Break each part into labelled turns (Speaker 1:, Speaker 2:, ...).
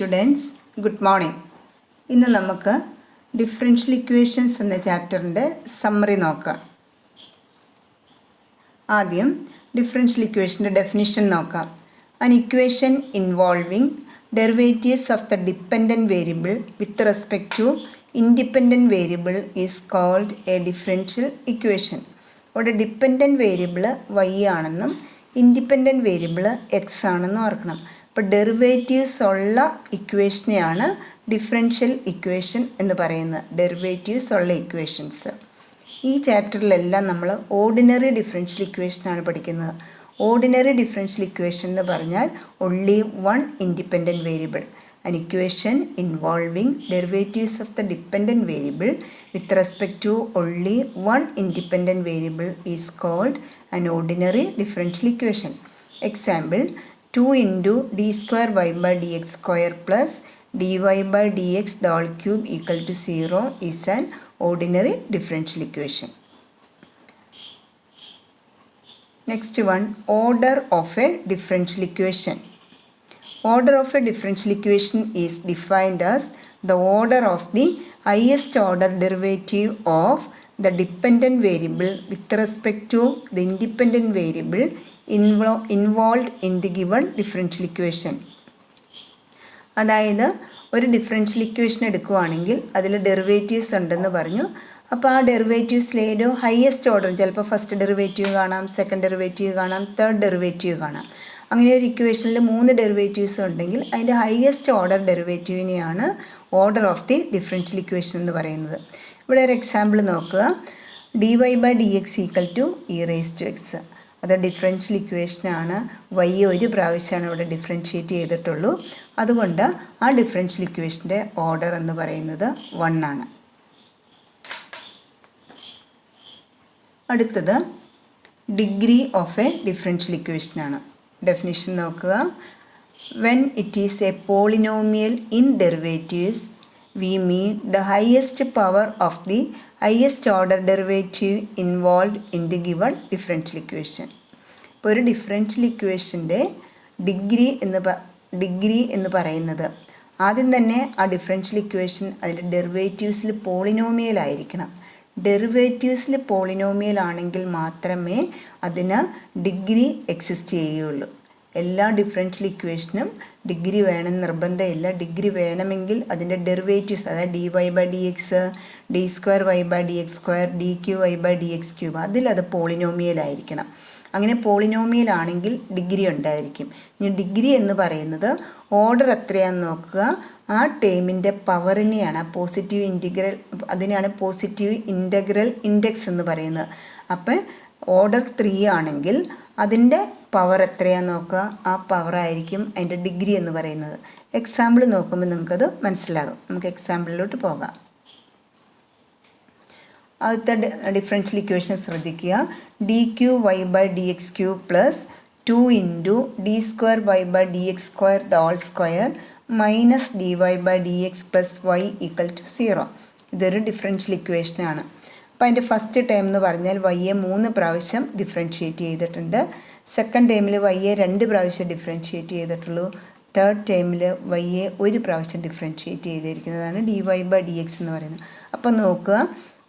Speaker 1: Students good morning. ഇന്ന് നമുക്ക് differential equations എന്ന ചാപ്റ്ററിൻ്റെ സമ്മറി നോക്കാം. ആദ്യം ഡിഫറൻഷ്യൽ ഇക്വേഷൻ്റെ ഡെഫിനിഷൻ നോക്കാം. An equation involving derivatives of the dependent variable with respect to independent variable is called a differential equation. അവിടെ ഡിപ്പെൻഡൻറ്റ് വേരിയബിൾ y ആണെന്നും ഇൻഡിപെൻഡൻറ്റ് വേരിയബിൾ x ആണെന്നും ഓർക്കണം. അപ്പോൾ ഡെറിവേറ്റീവ്സ് ഉള്ള ഇക്വേഷനെയാണ് ഡിഫറൻഷ്യൽ ഇക്വേഷൻ എന്ന് പറയുന്നത്. ഡെറിവേറ്റീവ്സ് ഉള്ള ഇക്വേഷൻസ്. ഈ ചാപ്റ്ററിലെല്ലാം നമ്മൾ ഓർഡിനറി ഡിഫറൻഷ്യൽ ഇക്വേഷനാണ് പഠിക്കുന്നത്. ഓർഡിനറി ഡിഫറൻഷ്യൽ ഇക്വേഷൻ എന്ന് പറഞ്ഞാൽ only one independent variable. An equation involving derivatives of the dependent variable with respect to only one independent variable is called an ordinary differential equation. Example, 2 into d square y by dx square plus dy by dx the whole cube equal to 0 is an ordinary differential equation. Next one, order of a differential equation. Order of a differential equation is defined as the order of the highest order derivative of the dependent variable with respect to the independent variable involved in the given differential equation. അതായത് ഒരു differential equation എടുക്കുകയാണെങ്കിൽ അതിൽ derivatives ഉണ്ടെന്ന് പറഞ്ഞു. അപ്പോൾ ആ ഡെറിവേറ്റീവ്സിലേതോ highest order, ചിലപ്പോൾ ഫസ്റ്റ് ഡെറിവേറ്റീവ് കാണാം, സെക്കൻഡ് ഡെറിവേറ്റീവ് കാണാം, തേർഡ് ഡെറിവേറ്റീവ് കാണാം. അങ്ങനെ ഒരു ഇക്വേഷനിൽ 3 ഡെറിവേറ്റീവ്സ് ഉണ്ടെങ്കിൽ അതിൻ്റെ ഹയസ്റ്റ് ഓർഡർ ഡെറിവേറ്റീവിനെയാണ് order of the differential equation എന്ന് പറയുന്നത്. ഇവിടെ ഒരു എക്സാമ്പിൾ നോക്കുക. dy by dx equal to e raise to x. അത് ഡിഫറൻഷ്യൽ ഇക്വേഷനാണ്. y ഒരു പ്രാവശ്യമാണ് ഇവിടെ ഡിഫറൻഷ്യേറ്റ് ചെയ്തിട്ടുള്ളൂ. അതുകൊണ്ട് ആ ഡിഫറൻഷ്യൽ ഇക്വേഷൻ്റെ ഓർഡർ എന്ന് പറയുന്നത് 1 ആണ്. അടുത്തത് ഡിഗ്രി ഓഫ് എ ഡിഫറൻഷ്യൽ ഇക്വേഷനാണ്. ഡെഫിനിഷൻ നോക്കുക. When it is a polynomial in derivatives we mean the highest power of the highest order derivative involve in the given differential equation. ഇപ്പോൾ ഒരു ഡിഫറൻഷ്യൽ ഇക്വേഷൻ്റെ ഡിഗ്രി എന്ന് പറയുന്നത് ആദ്യം തന്നെ ആ ഡിഫറൻഷ്യൽ ഇക്വേഷൻ അതിൻ്റെ ഡെറിവേറ്റീവ്സിൽ പോളിനോമിയൽ ആയിരിക്കണം. ഡെറിവേറ്റീവ്സിൽ പോളിനോമിയൽ ആണെങ്കിൽ മാത്രമേ അതിന് ഡിഗ്രി എക്സിസ്റ്റ് ചെയ്യുകയുള്ളൂ. എല്ലാ ഡിഫറൻഷ്യൽ ഇക്വേഷനും ഡിഗ്രി വേണമെന്ന് നിർബന്ധമില്ല. ഡിഗ്രി വേണമെങ്കിൽ അതിൻ്റെ ഡെറിവേറ്റീവ്സ്, അതായത് dy by dx, d square y by dx square, dqy by dx cube, അതിലത് പോളിനോമിയൽ ആയിരിക്കണം. അങ്ങനെ പോളിനോമിയൽ ആണെങ്കിൽ ഡിഗ്രി ഉണ്ടായിരിക്കും. ഇനി ഡിഗ്രി എന്ന് പറയുന്നത് ഓർഡർ എത്രയാണെന്ന് നോക്കുക. ആ ടേമിൻ്റെ പവറിനെയാണ് പോസിറ്റീവ് ഇൻറ്റിഗ്രൽ, അതിനെയാണ് പോസിറ്റീവ് ഇൻറ്റഗ്രൽ ഇൻഡെക്സ് എന്ന് പറയുന്നത്. അപ്പം ഓർഡർ 3 ആണെങ്കിൽ അതിൻ്റെ പവർ എത്രയാണെന്ന് നോക്കുക. ആ പവറായിരിക്കും അതിൻ്റെ ഡിഗ്രി എന്ന് പറയുന്നത്. എക്സാമ്പിൾ നോക്കുമ്പോൾ നിങ്ങൾക്കത് മനസ്സിലാകും. നമുക്ക് എക്സാമ്പിളിലോട്ട് പോകാം. ആദ്യത്തെ ഡിഫറൻഷ്യൽ ഇക്വേഷൻ ശ്രദ്ധിക്കുക. dqy by dx cube plus 2 into d square y by dx square the whole square minus dy by dx plus y equal to 0. ഇതൊരു ഡിഫറൻഷ്യൽ ഇക്വേഷനാണ്. അപ്പോൾ അതിൻ്റെ ഫസ്റ്റ് ടേം എന്ന് പറഞ്ഞാൽ y-യെ 3 പ്രാവശ്യം ഡിഫറൻഷ്യേറ്റ് ചെയ്തിട്ടുണ്ട്. സെക്കൻഡ് ടേമിൽ y-യെ 2 പ്രാവശ്യം ഡിഫറൻഷ്യേറ്റ് ചെയ്തിട്ടുള്ളൂ. തേർഡ് ടേമിൽ y-യെ 1 പ്രാവശ്യം ഡിഫറൻഷ്യേറ്റ് ചെയ്തിരിക്കുന്നതാണ് dy by dx എന്ന് പറയുന്നത്. അപ്പോൾ നോക്കുക,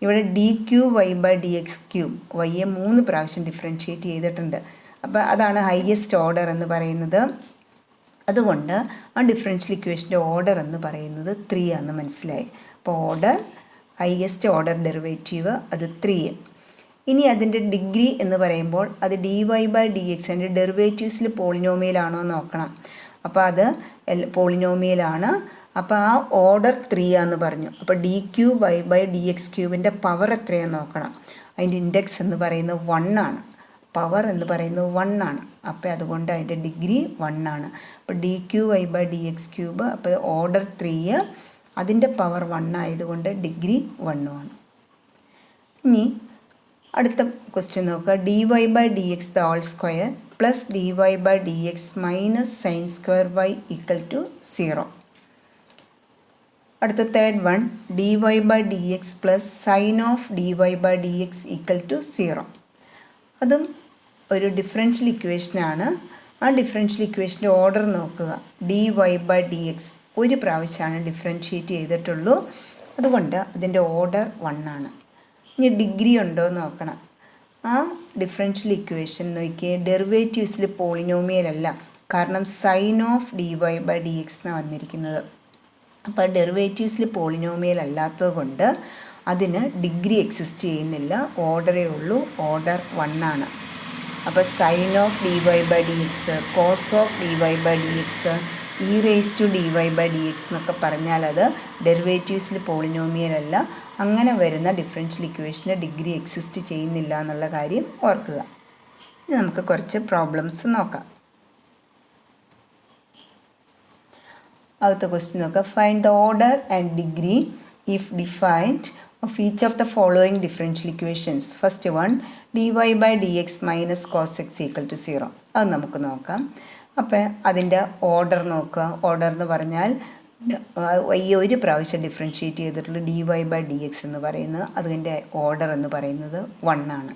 Speaker 1: ഇവിടെ dqy by dx ക്യൂബ് y-യെ 3 പ്രാവശ്യം ഡിഫറൻഷ്യേറ്റ് ചെയ്തിട്ടുണ്ട്. അപ്പോൾ അതാണ് ഹയസ്റ്റ് ഓർഡർ എന്ന് പറയുന്നത്. അതുകൊണ്ട് ആ ഡിഫറൻഷ്യൽ ഇക്വേഷൻ്റെ ഓർഡർ എന്ന് പറയുന്നത് 3 ആണെന്ന് മനസ്സിലായി. അപ്പോൾ ഓർഡർ, ഹയസ്റ്റ് ഓർഡർ ഡെറിവേറ്റീവ് അത് 3. ഇനി അതിൻ്റെ ഡിഗ്രി എന്ന് പറയുമ്പോൾ അത് dy by dx, അതിൻ്റെ ഡെറിവേറ്റീവ്സിൽ പോളിനോമിയലാണോ എന്ന് നോക്കണം. അപ്പോൾ അത് പോളിനോമിയലാണ്. അപ്പോൾ ആ ഓർഡർ 3 ആണെന്ന് പറഞ്ഞു. അപ്പോൾ dqy by dx ക്യൂബിൻ്റെ പവർ എത്രയാണെന്ന് നോക്കണം. അതിൻ്റെ ഇൻഡെക്സ് എന്ന് പറയുന്നത് 1 ആണ്. പവർ എന്ന് പറയുന്നത് 1 ആണ്. അപ്പോൾ അതുകൊണ്ട് അതിൻ്റെ ഡിഗ്രി 1 ആണ്. അപ്പോൾ dqy by dx ക്യൂബ്, അപ്പോൾ ഓർഡർ 3, അതിൻ്റെ പവർ 1 ആയതുകൊണ്ട് ഡിഗ്രി 1 ആണ്. ഇനി അടുത്ത ക്വസ്റ്റ്യൻ നോക്കുക. dy by dx the whole square plus dy by dx minus sine square y equal to 0. അടുത്ത third one, dy by dx plus sine of dy by dx equal to 0. അതും ഒരു differential ഇക്വേഷനാണ്. ആ differential ഇക്വേഷൻ്റെ order നോക്കുക. dy by dx ഒരു പ്രാവശ്യമാണ് differentiate ചെയ്തിട്ടുള്ളൂ. അതുകൊണ്ട് അതിൻ്റെ ഓർഡർ 1 ആണ്. ഇനി ഡിഗ്രി ഉണ്ടോ എന്ന് നോക്കണം. ആ ഡിഫറൻഷ്യൽ ഇക്വേഷൻ നോക്കിയേ, ഡെറിവേറ്റീവ്സിൽ പോളിനോമിയൽ അല്ല, കാരണം sine of D Y by D X എന്നാണ് വന്നിരിക്കുന്നത്. അപ്പോൾ ഡെറിവേറ്റീവ്സിൽ പോളിനോമിയൽ അല്ലാത്തത് കൊണ്ട് അതിന് ഡിഗ്രി എക്സിസ്റ്റ് ചെയ്യുന്നില്ല, ഓർഡറേ ഉള്ളൂ, ഓർഡർ 1 ആണ്. അപ്പോൾ sine of D Y by D X, cos of D Y by D X, E raise to D Y by D X എന്നൊക്കെ പറഞ്ഞാൽ അത് ഡെറിവേറ്റീവ്സിൽ പോളിനോമിയൽ അല്ല. അങ്ങനെ വരുന്ന ഡിഫറൻഷ്യൽ ഇക്വേഷന് ഡിഗ്രി എക്സിസ്റ്റ് ചെയ്യുന്നില്ല എന്നുള്ള കാര്യം ഓർക്കുക. ഇനി നമുക്ക് കുറച്ച് പ്രോബ്ലംസ് നോക്കാം. അടുത്ത ക്വസ്റ്റ്യൻ നോക്കാം. Find the order and degree if defined of each of the following differential equations. First one, D Y by D X minus cos X equal to 0. അത് നമുക്ക് നോക്കാം. അപ്പോൾ അതിൻ്റെ ഓർഡർ നോക്കുക. ഓർഡർ എന്ന് പറഞ്ഞാൽ y ഒരു പ്രാവശ്യം ഡിഫറൻഷ്യേറ്റ് ചെയ്തിട്ടുള്ള D Y by D X എന്ന് പറയുന്നത്, അതിൻ്റെ ഓർഡർ എന്ന് പറയുന്നത് 1 ആണ്.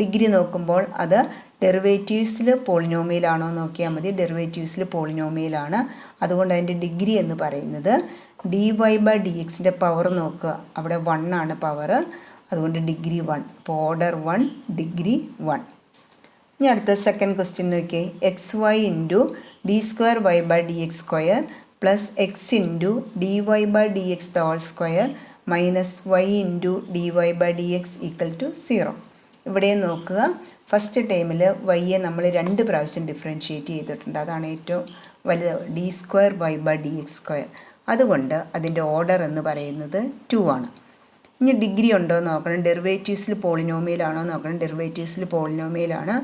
Speaker 1: ഡിഗ്രി നോക്കുമ്പോൾ അത് ഡെറിവേറ്റീവ്സിൽ പോളിനോമിയലാണോ നോക്കിയാൽ മതി. ഡെറിവേറ്റീവ്സിൽ പോളിനോമിയലാണ്, അതുകൊണ്ട് അതിൻ്റെ ഡിഗ്രി എന്ന് പറയുന്നത് ഡി വൈ ബൈ ഡി എക്സിൻ്റെ പവർ നോക്കുക, അവിടെ 1 ആണ് പവർ, അതുകൊണ്ട് ഡിഗ്രി 1. അപ്പോൾ ഓർഡർ 1, ഡിഗ്രി 1. ഇനി അടുത്ത സെക്കൻഡ് ക്വസ്റ്റ്യൻ നോക്കിയേ. X Y into D square Y by D X square plus X into D Y by D X the whole square minus Y into D Y by D X equal to 0. ഇവിടെ നോക്കുക, first ടൈമിൽ വൈയെ നമ്മൾ 2 പ്രാവശ്യം differentiate ചെയ്തിട്ടുണ്ട്, അതാണ് ഏറ്റവും വലുത്, D square Y by D X square. അതുകൊണ്ട് അതിൻ്റെ ഓർഡർ എന്ന് പറയുന്നത് 2 ആണ്. ഇനി ഡിഗ്രി ഉണ്ടോ എന്ന് നോക്കണം. ഡെറിവേറ്റീവ്സിൽ പോളിനോമിയലാണോ നോക്കണം. ഡെറിവേറ്റീവ്സിൽ പോളിനോമിയലാണ്.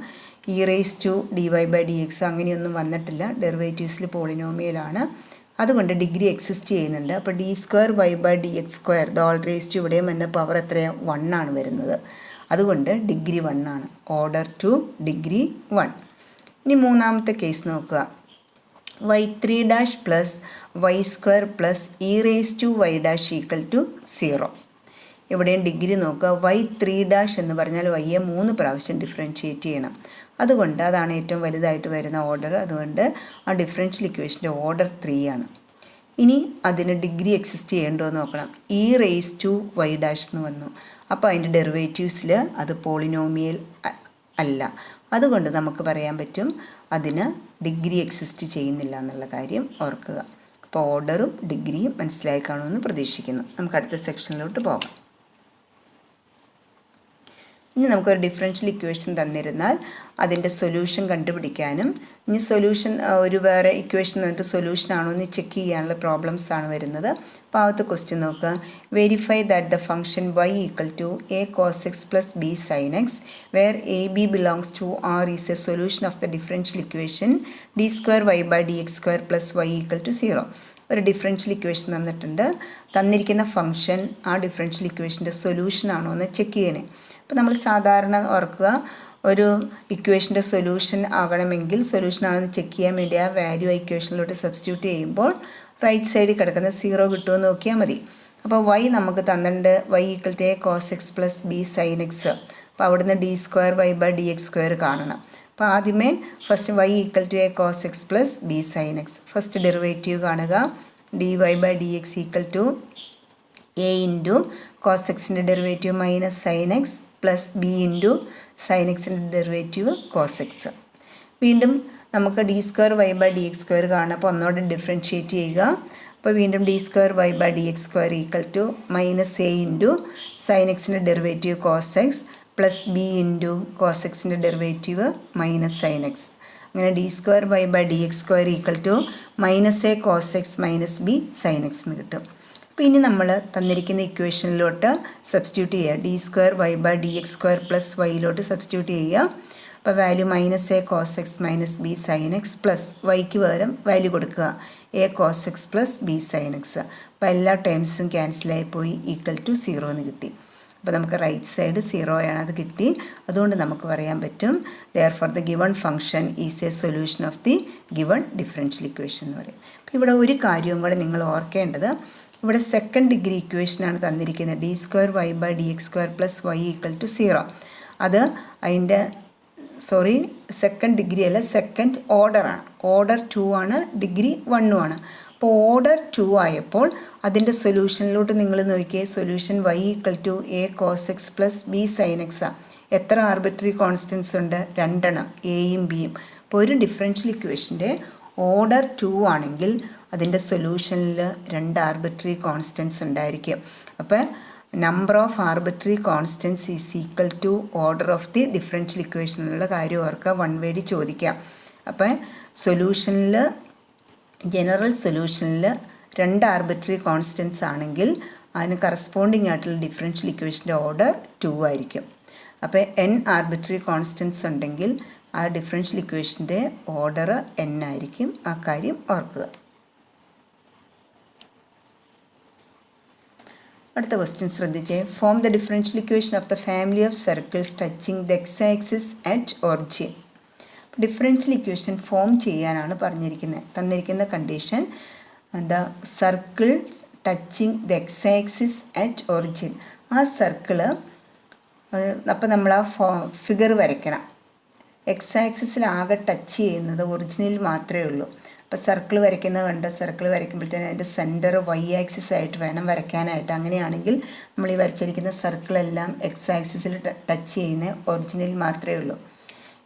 Speaker 1: E raise to D Y by D X അങ്ങനെയൊന്നും വന്നിട്ടില്ല, ഡെറിവേറ്റീവ്സിൽ പോളിനോമിയലാണ്, അതുകൊണ്ട് ഡിഗ്രി എക്സിസ്റ്റ് ചെയ്യുന്നുണ്ട്. അപ്പോൾ D square Y by D X square the whole raise to ഇവിടെയും വന്ന പവർ എത്രയാണ്, 1 ആണ് വരുന്നത്, അതുകൊണ്ട് ഡിഗ്രി 1 ആണ്. Order 2, degree 1. ഇനി മൂന്നാമത്തെ കേസ് നോക്കുക. y3 dash plus Y square plus E raise to Y dash equal to 0. ഇവിടെയും ഡിഗ്രി നോക്കുക. y3 ഡാഷ് എന്ന് പറഞ്ഞാൽ വൈയെ 3 പ്രാവശ്യം ഡിഫറൻഷ്യേറ്റ് ചെയ്യണം, അതുകൊണ്ട് അതാണ് ഏറ്റവും വലുതായിട്ട് വരുന്ന ഓർഡർ, അതുകൊണ്ട് ആ ഡിഫറൻഷ്യൽ ഇക്വേഷൻ്റെ ഓർഡർ 3 ആണ്. ഇനി അതിന് ഡിഗ്രി എക്സിസ്റ്റ് ചെയ്യേണ്ടോ എന്ന് നോക്കണം. E raise to Y dash എന്ന് വന്നു, അപ്പോൾ അതിൻ്റെ ഡെറിവേറ്റീവ്സിൽ അത് പോളിനോമിയൽ അല്ല, അതുകൊണ്ട് നമുക്ക് പറയാൻ പറ്റും അതിന് ഡിഗ്രി എക്സിസ്റ്റ് ചെയ്യുന്നില്ല എന്നുള്ള കാര്യം ഓർക്കുക. അപ്പോൾ ഓർഡറും ഡിഗ്രിയും മനസ്സിലായി കാണുമെന്ന് പ്രതീക്ഷിക്കുന്നു. നമുക്ക് അടുത്ത സെക്ഷനിലോട്ട് പോകാം. ഇനി നമുക്കൊരു ഡിഫറൻഷ്യൽ ഇക്വേഷൻ തന്നിരുന്നാൽ അതിൻ്റെ സൊല്യൂഷൻ കണ്ടുപിടിക്കാനും, ഇനി സൊല്യൂഷൻ ഒരു വേറെ ഇക്വേഷൻ തന്നിട്ട് സൊല്യൂഷൻ ആണോ എന്ന് ചെക്ക് ചെയ്യാനുള്ള പ്രോബ്ലംസ് ആണ് വരുന്നത്. അപ്പോൾ ആദ്യത്തെ ക്വസ്റ്റ്യൻ നോക്കുക. Verify that the function y equal to A cos X plus B sine X where A B belongs to R is a solution of the differential equation D square Y by D X square plus Y equal to 0. ഒരു differential equation തന്നിട്ടുണ്ട്, തന്നിരിക്കുന്ന function ആ differential ഇക്വേഷൻ്റെ solution ആണോ എന്ന് check ചെയ്യണേ. അപ്പോൾ നമ്മൾ സാധാരണ ഓർക്കുക, ഒരു ഇക്വേഷൻ്റെ സൊല്യൂഷൻ ആകണമെങ്കിൽ സൊല്യൂഷൻ ആണെന്ന് ചെക്ക് ചെയ്യാൻ വേണ്ടി ആ വാല്യൂ ആ ഇക്വേഷനിലോട്ട് സബ്സ്റ്റിറ്റ്യൂട്ട് ചെയ്യുമ്പോൾ റൈറ്റ് സൈഡിൽ കിടക്കുന്ന 0 കിട്ടുമെന്ന് നോക്കിയാൽ മതി. അപ്പോൾ y നമുക്ക് തന്നിട്ടുണ്ട്, y equal to A cos X plus B sine X. അപ്പോൾ അവിടുന്ന് d square Y by D X square കാണണം. അപ്പോൾ ആദ്യമേ first y equal to A cos X plus B sine x, first derivative കാണുക. D Y by D X equal to a into cos എക്സിൻ്റെ derivative minus sine X plus b into sine എക്സിൻ്റെ derivative cos x. വീണ്ടും നമുക്ക് d square Y by D X square കാണാം, അപ്പോൾ ഒന്നോടെ differentiate ചെയ്യുക. അപ്പോൾ വീണ്ടും d square Y by D X square equal to minus a into sine എക്സിൻ്റെ derivative cos X plus b into cos എക്സിൻ്റെ ഡെറിവേറ്റീവ് മൈനസ് സൈൻ എക്സ്. അങ്ങനെ d square Y by D X square equal to minus A cos X minus B sine x എന്ന് കിട്ടും. അപ്പോൾ ഇനി നമ്മൾ തന്നിരിക്കുന്ന ഇക്വേഷനിലോട്ട് സബ്സ്റ്റിറ്റ്യൂട്ട് ചെയ്യുക. D square Y by D X square plus വൈയിലോട്ട് substitute ചെയ്യുക. അപ്പോൾ value minus A cos X minus B sine X plus വൈക്ക് പകരം വാല്യൂ കൊടുക്കുക A cos X plus B sine X. അപ്പോൾ എല്ലാ ടേംസും ക്യാൻസലായി പോയി ഈക്വൽ ടു 0 എന്ന് കിട്ടി. അപ്പോൾ നമുക്ക് റൈറ്റ് സൈഡ് 0 ആണ്, അത് കിട്ടി. അതുകൊണ്ട് നമുക്ക് പറയാൻ പറ്റും therefore the given function is a solution of the given differential equation എന്ന് പറയും. അപ്പോൾ ഇവിടെ ഒരു കാര്യവും കൂടെ നിങ്ങൾ ഓർക്കേണ്ടത്, ഇവിടെ സെക്കൻഡ് ഡിഗ്രി ഇക്വേഷനാണ് തന്നിരിക്കുന്നത്, D square Y by D X square plus Y equal to 0. അത് അതിൻ്റെ സെക്കൻഡ് ഡിഗ്രി അല്ല, സെക്കൻഡ് ഓർഡറാണ്. ഓർഡർ 2 ആണ്, ഡിഗ്രി 1 ആണ്. അപ്പോൾ ഓർഡർ 2 ആയപ്പോൾ അതിൻ്റെ സൊല്യൂഷനിലോട്ട് നിങ്ങൾ നോക്കിയേ. Solution y = a cos x plus b sin x ആണ്. എത്ര ആർബിട്രറി കോൺസ്റ്റൻസ് ഉണ്ട്? 2 എണ്ണം, എയും ബിയും. അപ്പോൾ ഒരു ഡിഫറൻഷ്യൽ ഇക്വേഷൻ്റെ ഓർഡർ 2 ആണെങ്കിൽ അതിൻ്റെ സൊല്യൂഷനിൽ 2 ആർബിട്രറി കോൺസ്റ്റൻസ് ഉണ്ടായിരിക്കും. അപ്പോൾ number of arbitrary constants is equal to order of the differential ഇക്വേഷനുള്ള കാര്യം ഓർക്കുക. 1 വേടി ചോദിക്കാം. അപ്പോൾ സൊല്യൂഷനിൽ, ജനറൽ സൊല്യൂഷനിൽ 2 ആർബിട്രറി കോൺസ്റ്റൻസ് ആണെങ്കിൽ അതിന് കറസ്പോണ്ടിങ് ആയിട്ടുള്ള ഡിഫറൻഷ്യൽ ഇക്വേഷൻ്റെ ഓർഡർ 2 ആയിരിക്കും. അപ്പോൾ n ആർബിട്രറി കോൺസ്റ്റൻസ് ഉണ്ടെങ്കിൽ ആ ഡിഫറൻഷ്യൽ ഇക്വേഷൻ്റെ ഓർഡർ n ആയിരിക്കും. ആ കാര്യം ഓർക്കുക. അടുത്ത ക്വസ്റ്റ്യൻ ശ്രദ്ധിച്ചേ. Form the differential equation of the family of circles touching the X axis at origin. Differential equation form ചെയ്യാനാണ് പറഞ്ഞിരിക്കുന്നത്. തന്നിരിക്കുന്ന condition the circles touching the X axis at origin. ആ സർക്കിള്, അപ്പോൾ നമ്മൾ ആ ഫിഗർ വരയ്ക്കണം. എക്സ് ആക്സിസിലാകെ ടച്ച് ചെയ്യുന്നത് ഒറിജിനിൽ മാത്രമേ ഉള്ളൂ. അപ്പോൾ സർക്കിൾ വരയ്ക്കുന്നത് കണ്ട് സർക്കിൾ വരയ്ക്കുമ്പോഴത്തേനും അതിൻ്റെ സെൻറ്റർ y ആക്സിസ് ആയിട്ട് വേണം വരയ്ക്കാനായിട്ട്. അങ്ങനെയാണെങ്കിൽ നമ്മൾ ഈ വരച്ചിരിക്കുന്ന സർക്കിളെല്ലാം എക്സ് ആക്സിസിൽ ടച്ച് ചെയ്യുന്ന ഒറിജിനിൽ മാത്രമേ ഉള്ളൂ.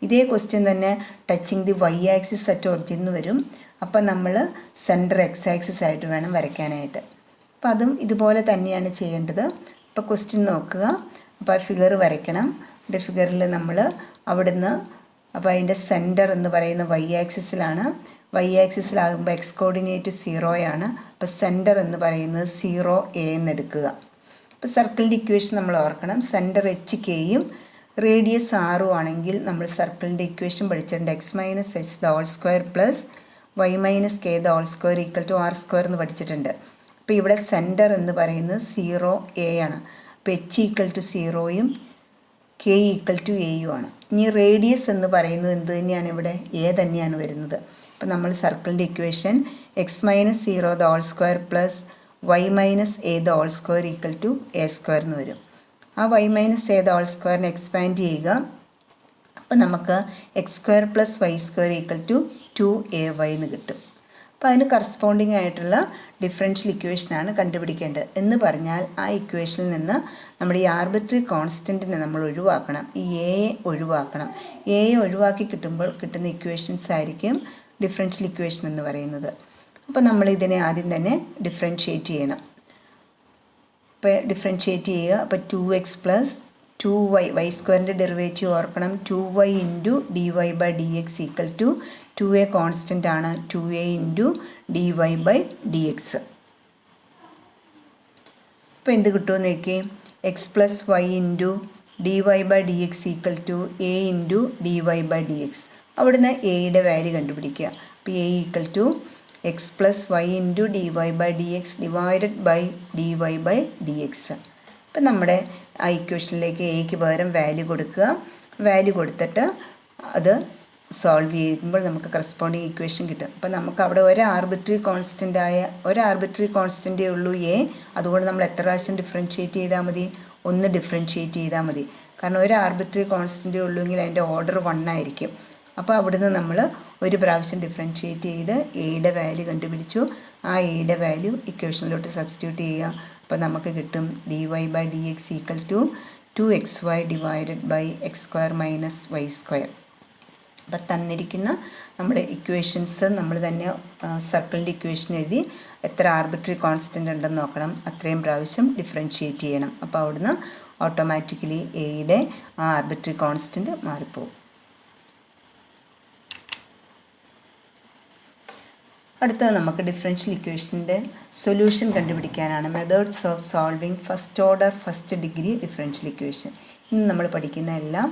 Speaker 1: ഇതേ ക്വസ്റ്റ്യൻ തന്നെ touching the y axis at origin എന്ന് വരും. അപ്പം നമ്മൾ സെൻറ്റർ എക്സ് ആക്സിസ് ആയിട്ട് വേണം വരയ്ക്കാനായിട്ട്. അപ്പോൾ അതും ഇതുപോലെ തന്നെയാണ് ചെയ്യേണ്ടത്. അപ്പോൾ ക്വസ്റ്റ്യൻ നോക്കുക. അപ്പോൾ ആ ഫിഗർ വരയ്ക്കണം. ഫിഗറിൽ നമ്മൾ അവിടുന്ന്, അപ്പോൾ അതിൻ്റെ സെൻറ്റർ എന്ന് പറയുന്ന y ആക്സിസിലാണ്. y ആക്സിസിലാകുമ്പോൾ എക്സ് കോർഡിനേറ്റ് 0 ആണ്. അപ്പോൾ സെൻറ്റർ എന്ന് പറയുന്നത് 0a എന്നെടുക്കുക. അപ്പോൾ സർക്കിളിൻ്റെ ഇക്വേഷൻ നമ്മൾ ഓർക്കണം. സെൻറ്റർ HKയും റേഡിയസ് 6 ആണെങ്കിൽ നമ്മൾ സർക്കിളിൻ്റെ ഇക്വേഷൻ പഠിച്ചിട്ടുണ്ട്. x - h the whole square plus y - k the whole square = r² എന്ന് പഠിച്ചിട്ടുണ്ട്. അപ്പോൾ ഇവിടെ സെൻറ്റർ എന്ന് പറയുന്നത് 0a ആണ്. അപ്പോൾ h = 0യും k = a ആണ്. ഇനി റേഡിയസ് എന്ന് പറയുന്നത് എന്ത് തന്നെയാണ്? ഇവിടെ a തന്നെയാണ് വരുന്നത്. അപ്പോൾ നമ്മൾ സർക്കിളിൻ്റെ equation x - 0 the whole square plus y - a the whole square = a² എന്ന് വരും. ആ y - a the whole square expand ചെയ്യുക. അപ്പോൾ നമുക്ക് x² പ്ലസ് y² = 2ay എന്ന് കിട്ടും. അപ്പോൾ അതിന് കറസ്പോണ്ടിങ് ആയിട്ടുള്ള ഡിഫറൻഷ്യൽ ഇക്വേഷനാണ് കണ്ടുപിടിക്കേണ്ടത്. എന്ന് പറഞ്ഞാൽ ആ ഇക്വേഷനിൽ നിന്ന് നമ്മുടെ ഈ ആർബിട്രറി കോൺസ്റ്റൻറ്റിനെ നമ്മൾ ഒഴിവാക്കണം. ഈ എയെ ഒഴിവാക്കണം. എയെ ഒഴിവാക്കി കിട്ടുമ്പോൾ കിട്ടുന്ന ഇക്വേഷൻസ് ആയിരിക്കും ഡിഫറൻഷ്യൽ ഇക്വേഷൻ എന്ന് പറയുന്നത്. അപ്പോൾ നമ്മൾ ഇതിനെ ആദ്യം തന്നെ ഡിഫറൻഷ്യേറ്റ് ചെയ്യണം. അപ്പോൾ ഡിഫറൻഷ്യേറ്റ് ചെയ്യുക. അപ്പോൾ 2x plus 2y, y² derivative ഓർക്കണം. 2y × dy/dx = 2a കോൺസ്റ്റൻ്റ് ആണ്. 2a × dy/dx. അപ്പോൾ എന്ത് കിട്ടുമെന്ന് നോക്കി. x plus y × dy/dx = a × dy/dx. അവിടുന്ന് എയുടെ വാല്യൂ കണ്ടുപിടിക്കുക. അപ്പോൾ a = x plus y × dy/dx /dy/dx. അപ്പം നമ്മുടെ ആ ഇക്വേഷനിലേക്ക് എയ്ക്ക് പകരം വാല്യൂ കൊടുക്കുക. വാല്യൂ കൊടുത്തിട്ട് അത് സോൾവ് ചെയ്യുമ്പോൾ നമുക്ക് കറസ്പോണ്ടിങ് ഇക്വേഷൻ കിട്ടും. അപ്പം നമുക്ക് അവിടെ ഒരു ആർബിട്രറി കോൺസ്റ്റൻ്റേ ഉള്ളൂ എ. അതുകൊണ്ട് നമ്മൾ എത്ര പ്രാവശ്യം ഡിഫറൻഷ്യേറ്റ് ചെയ്താൽ മതി? 1 ഡിഫറൻഷ്യേറ്റ് ചെയ്താൽ മതി. കാരണം ഒരു ആർബിട്രറി കോൺസ്റ്റൻ്റേ ഉള്ളൂവെങ്കിൽ അതിൻ്റെ ഓർഡർ 1 ആയിരിക്കും. അപ്പോൾ അവിടുന്ന് നമ്മൾ ഒരു പ്രാവശ്യം ഡിഫറൻഷ്യേറ്റ് ചെയ്ത് എയുടെ വാല്യൂ കണ്ടുപിടിച്ചു. ആ എയുടെ വാല്യൂ ഇക്വേഷനിലോട്ട് സബ്സ്റ്റിറ്റ്യൂട്ട് ചെയ്യുക. അപ്പോൾ നമുക്ക് കിട്ടും dy/dx = 2xy / x² - y². അപ്പോൾ തന്നിരിക്കുന്ന നമ്മുടെ ഇക്വേഷൻസ് നമ്മൾ തന്നെ സർക്കിളിൻ്റെ ഇക്വേഷൻ എഴുതി എത്ര ആർബിട്രറി കോൺസ്റ്റൻ്റ് ഉണ്ടെന്ന് നോക്കണം. അത്രയും പ്രാവശ്യം ഡിഫറൻഷ്യേറ്റ് ചെയ്യണം. അപ്പോൾ അവിടുന്ന് ഓട്ടോമാറ്റിക്കലി എയുടെ ആ ആർബിട്രറി കോൺസ്റ്റൻ്റ് മാറിപ്പോകും. അടുത്തത് നമുക്ക് ഡിഫറൻഷ്യൽ ഇക്വേഷൻ്റെ സൊല്യൂഷൻ കണ്ടുപിടിക്കാനാണ്. Methods of solving first order first degree differential equation. ഇന്ന് നമ്മൾ പഠിക്കുന്ന എല്ലാം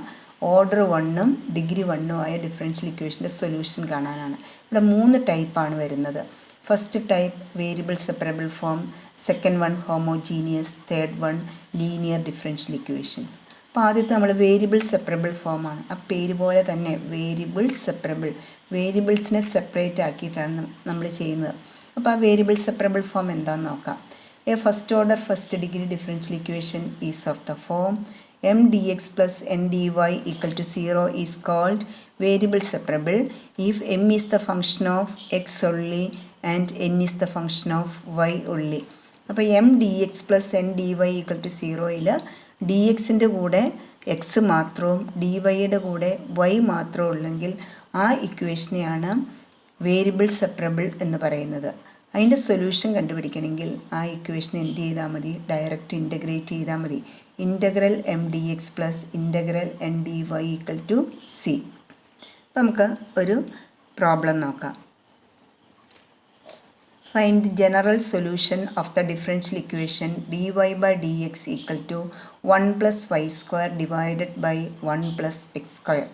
Speaker 1: ഓർഡർ 1ഉം ഡിഗ്രി 1ഉം ആയ ഡിഫറൻഷ്യൽ ഇക്വേഷൻ്റെ സൊല്യൂഷൻ കാണാനാണ്. ഇവിടെ 3 ടൈപ്പാണ് വരുന്നത്. First type variable separable form, second one homogeneous, third one linear differential equations. അപ്പോൾ ആദ്യത്തെ നമ്മൾ വേരിയബിൾ സെപ്പറബിൾ ഫോമാണ്. ആ പേര് പോലെ തന്നെ വേരിയബിൾ സെപ്പറബിൾ, വേരിയബിൾസിനെ സെപ്പറേറ്റ് ആക്കിയിട്ടാണ് നമ്മൾ ചെയ്യുന്നത്. അപ്പോൾ ആ വേരിയബിൾ സെപ്പറബിൾ ഫോം എന്താണെന്ന് നോക്കാം. A first order first degree differential equation is of the form m dx plus n dy = 0 is called variable separable if m is the function of x only and n is the function of y ഉള്ളി. അപ്പോൾ m D X plus n D Y equal to 0യിൽ d എക്സിൻ്റെ കൂടെ X മാത്രവും D വൈയുടെ കൂടെ Y മാത്രവും ഉള്ളെങ്കിൽ ആ ഇക്വേഷനെയാണ് variable separable എന്ന് പറയുന്നത്. അതിൻ്റെ സൊല്യൂഷൻ കണ്ടുപിടിക്കണമെങ്കിൽ ആ ഇക്വേഷൻ എന്ത് ചെയ്താൽ മതി? ഡയറക്റ്റ് ഇൻ്റഗ്രേറ്റ് ചെയ്താൽ മതി. Integral M D X plus integral N D Y equal to C. അപ്പോൾ നമുക്ക് ഒരു പ്രോബ്ലം നോക്കാം. Find the general solution of the differential equation dy by dx equal to 1 plus y square divided by 1 plus x square.